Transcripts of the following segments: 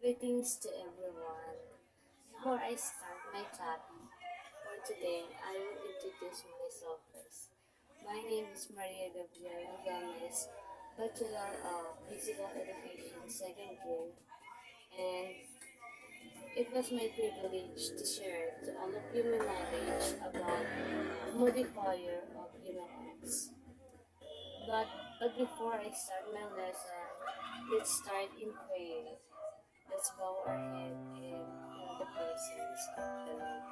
Greetings to everyone. Before I start my topic for today, I will introduce myself first. My name is Maria Gabriela Gomez, Bachelor of Physical Education, second year, and it was my privilege to share to all of you my knowledge about modifier of human acts. But, but before I start my lesson, let's start in prayer. Let's bow our head and feel the presence of the Lord.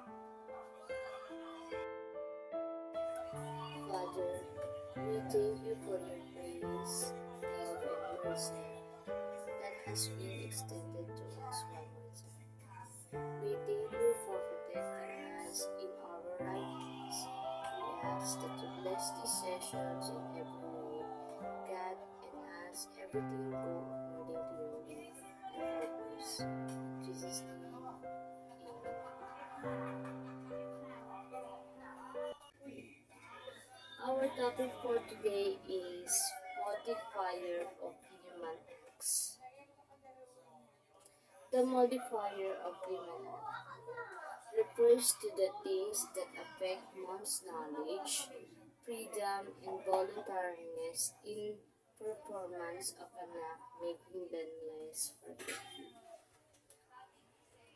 Father, we thank you for your grace, love, and mercy that has been extended to us one more time. We thank you for protecting us in our writings. We ask that you bless these sessions in every way, God, and as everything go according to your will and purpose. In Jesus' name, our topic for today is modifier of human acts. The modifier of human act refers to the things that affect one's knowledge, freedom, and voluntariness in performance of an act, making them less forgiving.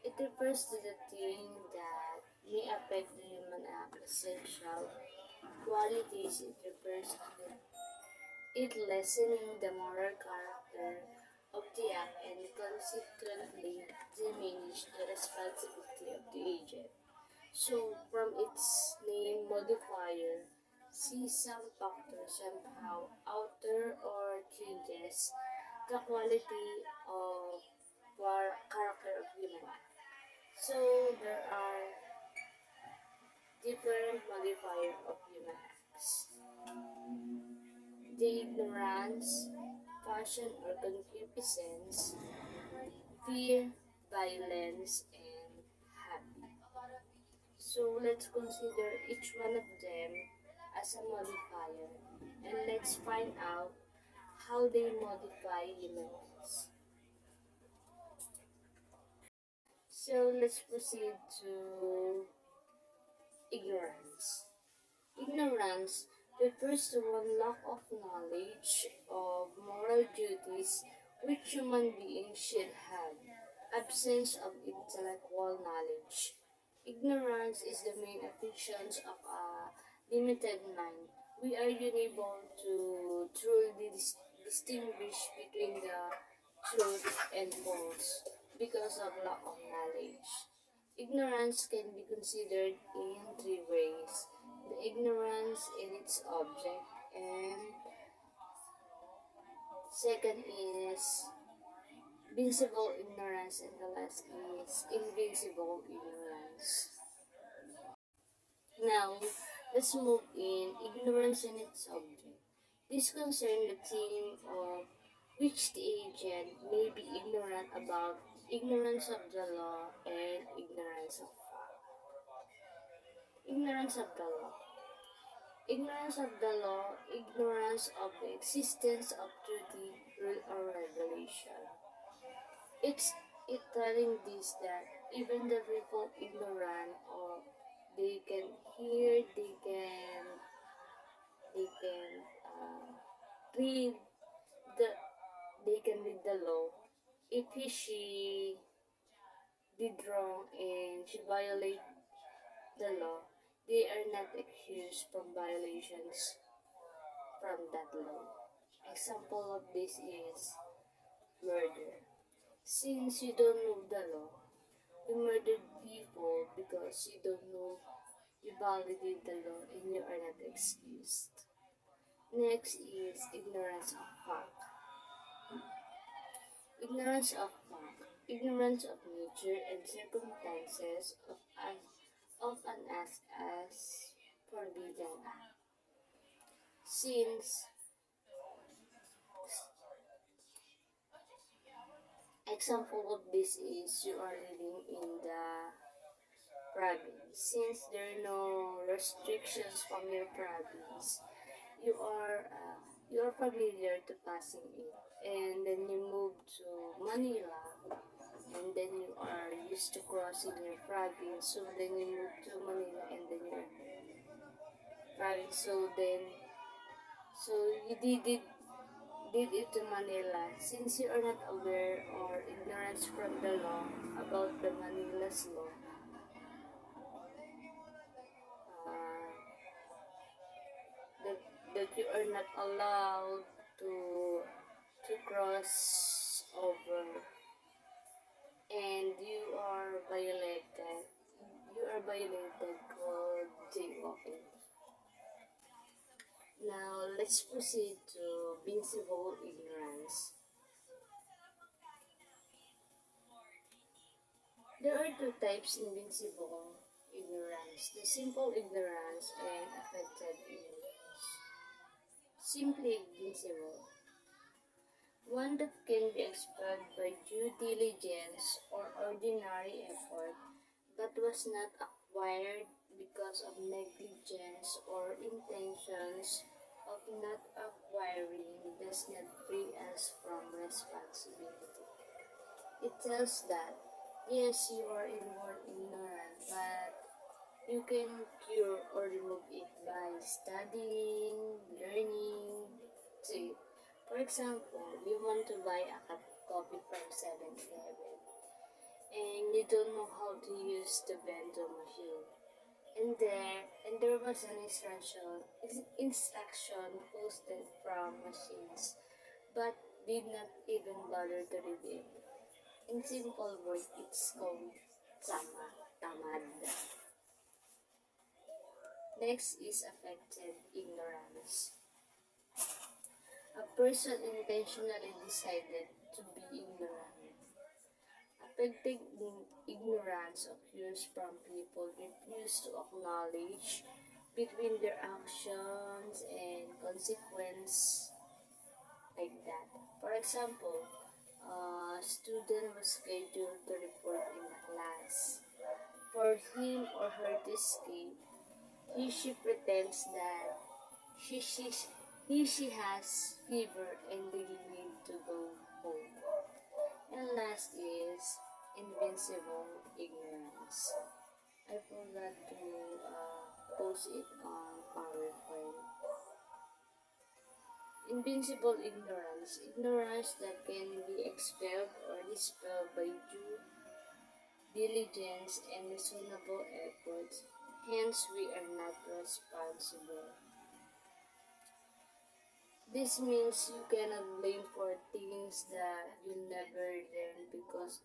It refers to the thing that may affect the human act essential qualities. It refers to the it lessening the moral character of the act and consequently diminish the responsibility of the agent. So, from its name modifier, see some factor somehow alter or changes the quality of character of human act. So, there are different modifier of human acts. The ignorance, passion or concupiscence, fear, violence, and habit. So let's consider each one of them as a modifier and let's find out how they modify humans. So let's proceed to ignorance. Ignorance refers to one lack of knowledge of moral duties which human beings should have, absence of intellectual knowledge. Ignorance is the main affliction of a limited mind. We are unable to truly distinguish between the truth and false because of lack of knowledge. Ignorance can be considered in three ways: the ignorance in its object, and second is visible ignorance, and the last is invisible ignorance. Now, let's move in ignorance in its object. This concerns the theme of which the agent may be ignorant about, ignorance of the law and ignorance of fact. Ignorance of the law. Ignorance of the law, ignorance of the existence of duty, rule, or regulation. It's it telling this that even the people ignorant or they can hear, they can read the they can read the law. If she did wrong and she violate the law, they are not accused from violations from that law. Example of this is murder. Since you don't know the law, you murdered people because you don't know you violated the law and you are not excused. Next is ignorance of fact. Ignorance of fact. Ignorance of nature and circumstances of an act as forbidden act. Since example of this is you are living in the province. Since there are no restrictions from your province, you are familiar to passing it, and then you move to Manila. and then you are used to crossing your province, so then you move to Manila, and then your province, so you did it to Manila. Since you are not aware or ignorant from the law about the Manila's law, uh, that, that you are not allowed to cross over, and you are violated called jaywalking. Now let's proceed to vincible ignorance. There are two types in invincible ignorance: the simple ignorance and affected ignorance. Simply invincible, one that can be expelled by due diligence or ordinary effort, but was not acquired because of negligence or intentions of not acquiring, does not free us from responsibility. It tells that, yes, you are inborn ignorant, but you can cure or remove it by studying, learning. See, for example, you want to buy a cup of coffee from 7-Eleven and you don't know how to use the bento machine. And there was an instruction posted from machines, but did not even bother to read it. In simple words, it's called tamad. Next is affected ignorance. A person intentionally decided to be ignorant. Affected ignorance occurs from people refuse to acknowledge between their actions and consequence, like that. For example, a student was scheduled to report in the class. For him or her to escape, she pretends that she, she, she has fever and really need to go home. And last is invincible ignorance. I forgot to post it on PowerPoint. Invincible ignorance, ignorance that can be expelled or dispelled by due diligence and reasonable efforts. Hence, we are not responsible. This means you cannot blame for things that you never learn because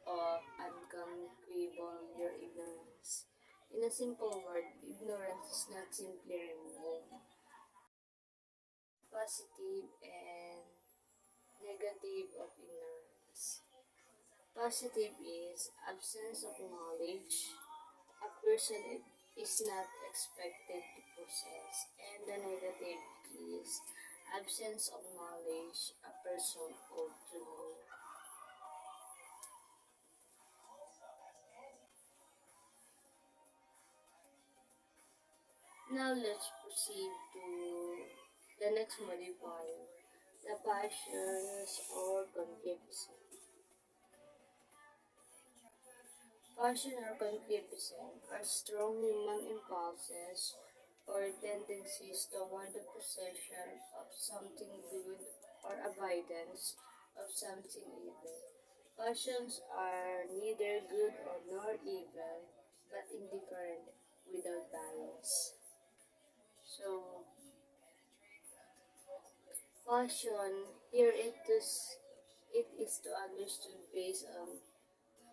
of unconquerable your ignorance. In a simple word, ignorance is not simply removed. Positive and negative of ignorance. Positive is absence of knowledge. A person is not expected to possess. And the negative is absence of knowledge. A person ought to know. Now let's proceed to the next modifier, the passions or concupiscence. Passion or concupiscence are strong human impulses or tendencies toward the possession of something good or avoidance of something evil. Passions are neither good nor evil, but indifferent without bias. So, passion here it is to understood based on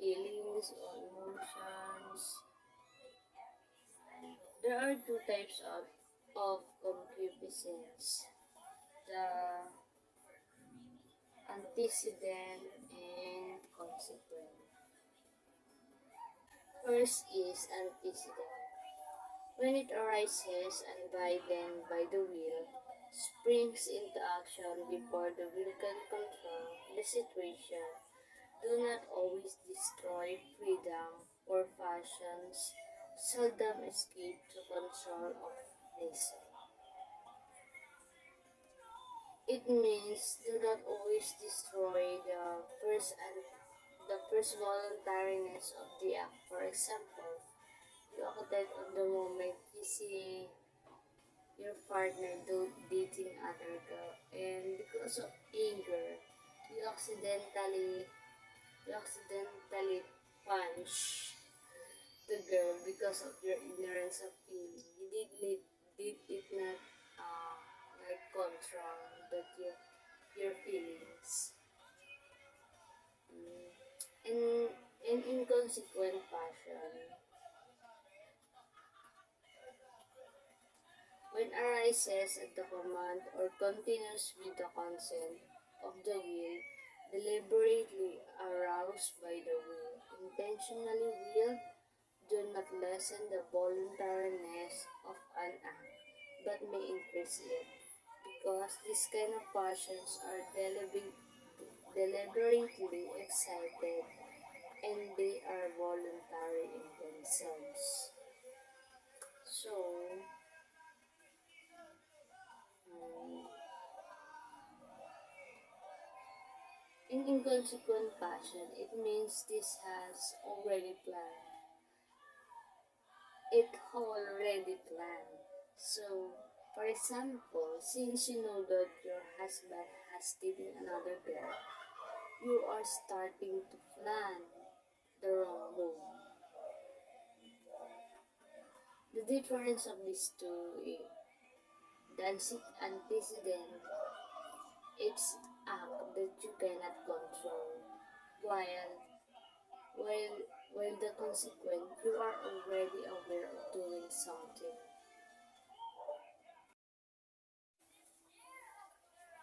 feelings or emotions. There are two types of concupiscence: the antecedent and consequent. First is antecedent. When it arises unbidden by the will, springs into action before the will can control the situation, do not always destroy freedom or passions, seldom escape to control of reason. It means do not always destroy the first voluntariness of the act. For example, you acted on the moment you see your partner dating other girl, and because of anger, you accidentally punch the girl because of your ignorance of feeling. You did it not like control that your feelings. Mm. In in inconsequent fashion, when arises at the command or continues with the consent of the will, deliberately aroused by the will, intentionally will, do not lessen the voluntariness of an act, but may increase it, because these kind of passions are deliberately excited and they are voluntary in themselves. So, um, in inconsequent passion, it means this has already planned. It already planned. So, for example, since you know that your husband has dated another girl, you are starting to plan the wrong move. The difference of these two is the antecedent, it's act that you cannot control, while while while the consequent you are already aware of doing something.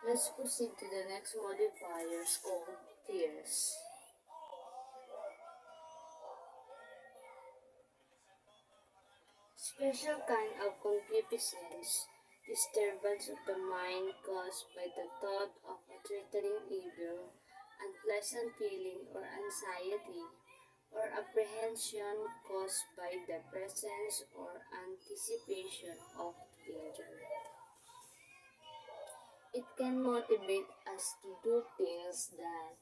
Let's proceed to the next modifiers called fears. Special kind of concupiscence, disturbance of the mind caused by the thought of a threatening evil, unpleasant feeling or anxiety, or apprehension caused by the presence or anticipation of danger. It can motivate us to do things that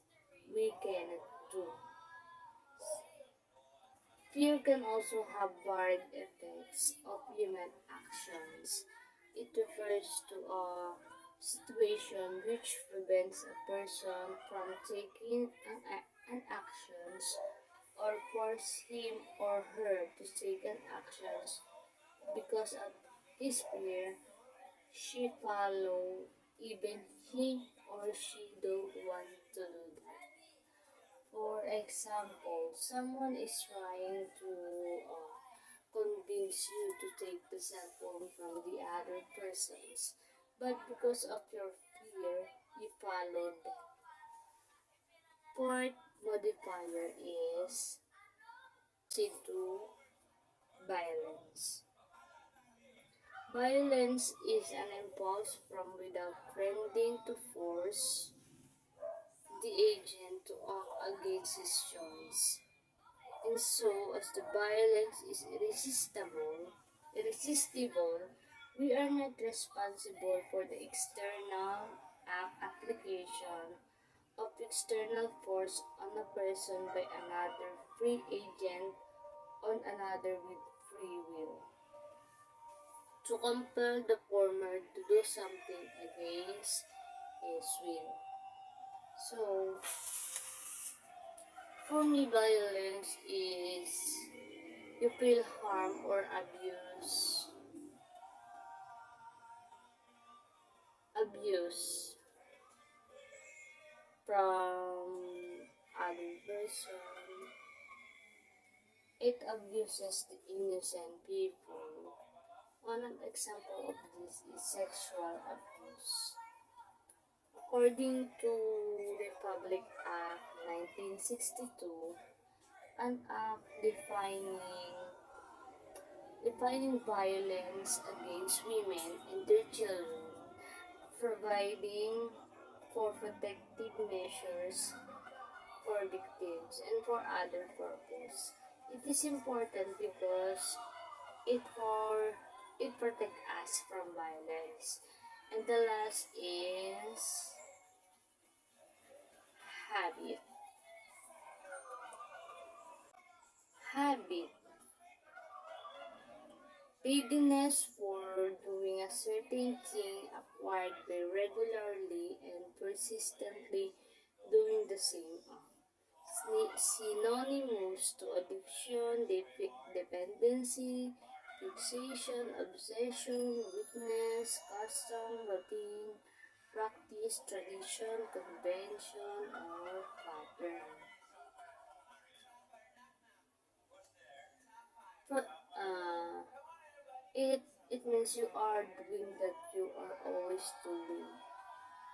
we cannot do. Fear can also have varied effects of human actions. It refers to a situation which prevents a person from taking an actions or force him or her to take an actions because of his fear. She follow even he or she don't want to do that. For example, someone is trying to convince you to take the cell phone from the other persons, but because of your fear, you followed them. Fourth modifier is to violence. Violence is an impulse from without tending to force the agent to act against his choice. And so, as the violence is irresistible, we are not responsible for the external application of external force on a person by another free agent on another with free will, to compel the former to do something against his will. So, for me, violence is you feel harm or abuse from other person. It abuses the innocent people. One example of this is sexual abuse. According to Republic Act 1962, an act defining violence against women and their children, providing for protective measures for victims and for other purposes. It is important because it for it protects us from violence. And the last is habit. Habit. Readiness for doing a certain thing acquired by regularly and persistently doing the same synonymous to addiction, dependency, fixation, obsession, weakness, custom, routine, practice, tradition, convention, or pattern. But, it it means you are doing that you are always doing.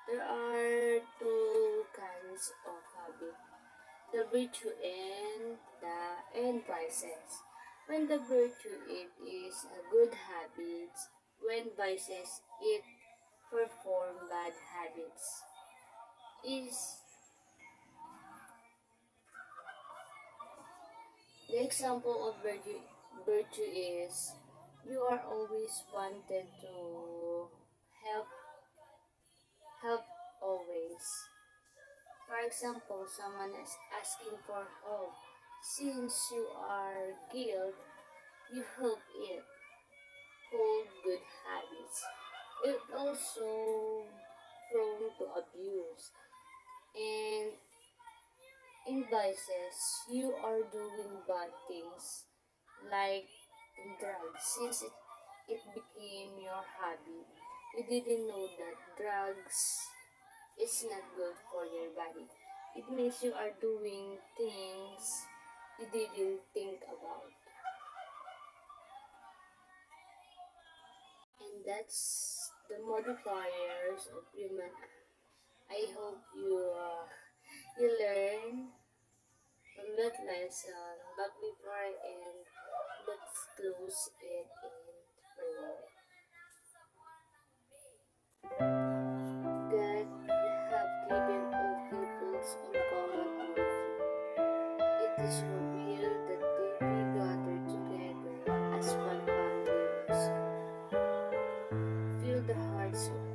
There are two kinds of habit: the virtue and the and vices. When the virtue it is a good habit, when vices it perform bad habits. Is the example of virtue is you are always wanted to help help always. For example, someone is asking for help. Since you are guilt, you help it. Called good habits. It also prone to abuse. And in vices, you are doing bad things like in drugs. Since it became your hobby, you didn't know that drugs is not good for your body. It means you are doing things you didn't think about. And that's the modifiers of human. I hope you learn from that lesson. But before I end, let's close it in prayer. God, you have given all peoples uncommon origin. It is your will that they be gathered together as one family. Fill the hearts of